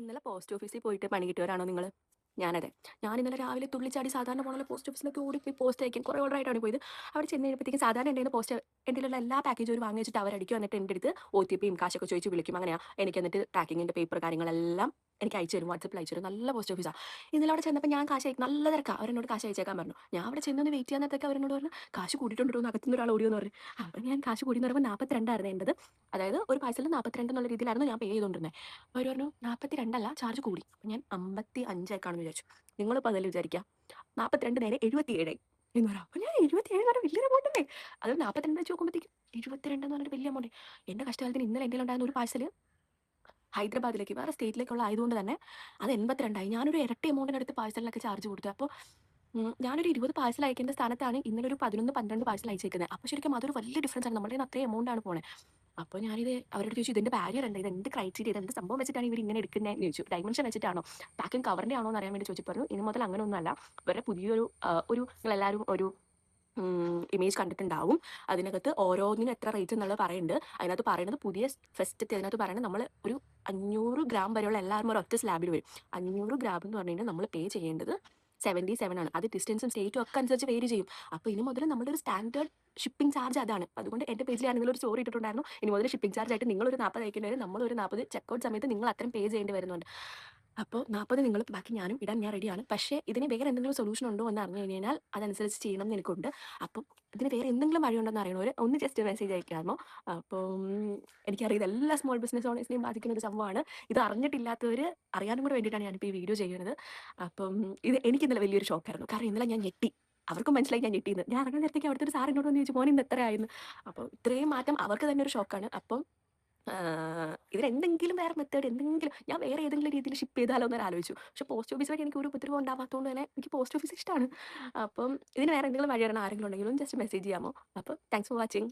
ഇന്നലെ പോസ്റ്റ് ഓഫീസിൽ പോയിട്ട് പണി കിട്ടിയവരാണോ നിങ്ങൾ? ഞാനതെ. ഞാൻ ഇന്നലെ രാവിലെ തുള്ളിച്ചാടി സാധാരണ പോണല്ലോ പോസ്റ്റ് ഓഫീസിലൊക്കെ ഓടിപ്പോയി പോസ്റ്റ് അയക്കാൻ കുറേ ഓർഡറായിട്ടാണ് പോയത്. അവിടെ ചെന്ന് കഴിഞ്ഞപ്പോഴത്തേക്കും സാധാരണ എൻ്റെ കയ്യിന്ന് പോസ്റ്റ് എൻ്റെലുള്ള എല്ലാ പാക്കേജും ഒരു വാങ്ങി വെച്ചിട്ട് അവരടിക്കും. എന്നിട്ട് എൻ്റെ അടുത്ത് ഒ.ടി.പിയും കാശൊക്കെ ചോദിച്ച് വിളിക്കും. അങ്ങനെയാ. എനിക്ക് എന്നിട്ട് ട്രാക്കിങ്ങിൻ്റെ പേപ്പർ കാര്യങ്ങളെല്ലാം എനിക്ക് അയച്ചു തരും. വാട്സപ്പിൽ അയച്ചു തരും. നല്ല പോസ്റ്റ് ഓഫീസാ. ഇന്നലെ അവിടെ ചെന്നപ്പോൾ ഞാൻ കാശ് നല്ല തിരക്കാ. അവരെന്നോട് കാശ് അയച്ചേക്കാൻ പറഞ്ഞു. ഞാൻ അവിടെ ചെന്നൊന്ന് വെയിറ്റ് ചെയ്യാൻ നേരത്തൊക്കെ അവരെന്നോട് പറഞ്ഞു, "കാശ് കൂടിയിട്ടുണ്ടോ എന്ന് അകത്തുനിന്ന് ഒരാൾ ഓടിയെന്ന് പറഞ്ഞു." അപ്പോൾ ഞാൻ കാശ് കൂടിയെന്ന് പറയുമ്പോൾ 42 ആയിരുന്നു എൻ്റെത്. അതായത് ഒരു പാഴ്സലിന് 42 എന്നുള്ള രീതിയിലായിരുന്നു ഞാൻ പേ ചെയ്തുകൊണ്ടിരുന്നത്. അവർ പറഞ്ഞു 42 അല്ല ചാർജ് കൂടി. അപ്പോൾ ഞാൻ 55 ആക്കാണെന്ന് വിചാരിച്ചു. നിങ്ങളിപ്പോൾ അതല്ലേ വിചാരിക്കുക. 42 നേരെ 77 എന്ന് പറയാം. അപ്പോൾ ഞാൻ 77 എന്ന് പറഞ്ഞാൽ വലിയൊരു എമൗണ്ട് അല്ലേ. അത് 42 വെച്ച് നോക്കുമ്പോഴത്തേക്കും 72 എന്ന് പറഞ്ഞിട്ട് വലിയ എമൗണ്ട്. എൻ്റെ കഷ്ടകാലത്തിന് ഇന്നലെ എൻ്റെ ഉണ്ടായിരുന്ന ഒരു പാഴ്സൽ ഹൈദരാബാദിലേക്ക് വേറെ സ്റ്റേറ്റിലേക്കുള്ള ആയതുകൊണ്ട് തന്നെ അത് 82 ഞാനൊരു ഇരട്ടി എമൗണ്ടിനടുത്ത് പാഴ്സലിനൊക്കെ ചാർജ് കൊടുത്തു. അപ്പോൾ ഞാനൊരു 20 പാഴ്സൽ അയക്കേണ്ട സ്ഥാനത്താണ് ഇന്നലെ ഒരു 11, 12 പാഴ്സൽ അയച്ചേക്കുന്നത്. അപ്പോൾ ശരിക്കും അതൊരു വലിയ ഡിഫറൻസ് ആണ്. നമ്മുടെ കയ്യിൽ നിന്ന് അത്രയും എമൗണ്ടാണ് പോണേ. അപ്പോൾ ഞാനിത് അവരോട് ചോദിച്ചു, ഇതിന്റെ ബാരിയർ എന്താ, ഇത് എന്ത് ക്രൈറ്റീരിയ, ഇത് എന്ത് സംഭവം വെച്ചിട്ടാണ് ഇവർ ഇങ്ങനെ എടുക്കുന്നതെന്ന് ചോദിച്ചു. ഡൈമെൻഷൻ വെച്ചിട്ടാണോ, പാക്കിംഗ് കവറിന്റെ ആണോ എന്ന് അറിയാൻ വേണ്ടി ചോദിച്ചു. പറഞ്ഞു ഇനി മുതൽ അങ്ങനെ ഒന്നുമല്ല, ഇവരുടെ പുതിയൊരു നിങ്ങളെല്ലാവരും ഒരു ഇമേജ് കണ്ടിട്ടുണ്ടാവും. അതിനകത്ത് ഓരോന്നിനും എത്ര റേറ്റ് എന്നുള്ളത് പറയുന്നുണ്ട്. അതിനകത്ത് പറയുന്നത് പുതിയ ഫെസ്റ്റത്തെ അതിനകത്ത് പറയുന്നത് നമ്മൾ ഒരു 500 ഗ്രാം വരെയുള്ള എല്ലാവരും ഒരു ഒറ്റ സ്ലാബിൽ വരും. 500 ഗ്രാം എന്ന് പറഞ്ഞു കഴിഞ്ഞാൽ നമ്മൾ പേ ചെയ്യേണ്ടത് 77 ആണ്. അത് ഡിസ്റ്റൻസും സ്റ്റേറ്റും ഒക്കെ അനുസരിച്ച് വേരി ചെയ്യും. അപ്പോൾ ഇനി മുതൽ നമ്മുടെ ഒരു സ്റ്റാൻഡേർഡ് ഷിപ്പിംഗ് ചാർജ് അതാണ്. അതുകൊണ്ട് എൻ്റെ പേജിലാണെങ്കിൽ ഒരു സ്റ്റോറി ഇട്ടിട്ടുണ്ടായിരുന്നു, ഇനി മുതൽ ഷിപ്പിംഗ് ചാർജ് ആയിട്ട് നിങ്ങളൊരു 40 അയക്കേണ്ടി വരും, നമ്മളൊരു 40 ചെക്കൗട്ട് സമയത്ത് നിങ്ങൾ അത്രയും പേ ചെയ്യേണ്ടി വരുന്നുണ്ട്. അപ്പോൾ 40 നിങ്ങൾ, ബാക്കി ഞാനും ഇടാൻ ഞാൻ റെഡിയാണ്. പക്ഷേ ഇതിന് വേറെ എന്തെങ്കിലും സൊല്യൂഷൻ ഉണ്ടോ എന്ന് അറിഞ്ഞു കഴിഞ്ഞാൽ അതനുസരിച്ച് ചെയ്യണം എന്ന് എനിക്കുണ്ട്. അപ്പം ഇതിന് വേറെ എന്തെങ്കിലും വഴിയുണ്ടെന്ന് അറിയണവർ ഒന്ന് ജസ്റ്റ് മെസ്സേജ് അയക്കാമോ? അപ്പം എനിക്കറിയാം ഇതെല്ലാ സ്മോൾ ബിസിനസ് ഓണേഴ്സിനെയും ബാധിക്കുന്ന ഒരു സംഭവമാണ്. ഇത് അറിഞ്ഞിട്ടില്ലാത്തവർ അറിയാനും കൂടെ വേണ്ടിയിട്ടാണ് ഞാനിപ്പോൾ ഈ വീഡിയോ ചെയ്യുന്നത്. അപ്പം ഇത് എനിക്ക് ഇന്നലെ വലിയൊരു ഷോക്കായിരുന്നു. കാരണം ഇന്നലെ ഞാൻ ഞെട്ടി. അവർക്കും മനസ്സിലായി ഞാൻ ഞെട്ടിയെന്ന്. ഞാൻ ഇറങ്ങുന്ന നേരത്തേക്ക് അവിടുത്തെ ഒരു സാർ എന്നോട് വന്ന് ചോദിച്ചു, മോൻ ഇന്ന് എത്രയായിരുന്നു? അപ്പോൾ ഇത്രയും മാറ്റം അവർക്ക് തന്നെ ഒരു ഷോക്കാണ്. അപ്പം ഇതിനെന്തെങ്കിലും വേറെ മെത്തേഡ്, എന്തെങ്കിലും ഞാൻ വേറെ ഏതെങ്കിലും രീതിയിൽ ഷിപ്പ് ചെയ്താലോ എന്നൊരു ആലോചിച്ചു. പക്ഷേ പോസ്റ്റ് ഓഫീസ് വഴി എനിക്ക് ഒരു ഉപദ്രവം ഉണ്ടാവാത്തതുകൊണ്ട് തന്നെ എനിക്ക് പോസ്റ്റ് ഓഫീസ് ഇഷ്ടമാണ്. അപ്പം ഇതിന് വേറെ എന്തെങ്കിലും വഴി അറിയണം ആരെങ്കിലും ഉണ്ടെങ്കിലും ജസ്റ്റ് മെസ്സേജ് ചെയ്യാമോ? അപ്പോൾ താങ്ക്സ് ഫോർ വാച്ചിങ്.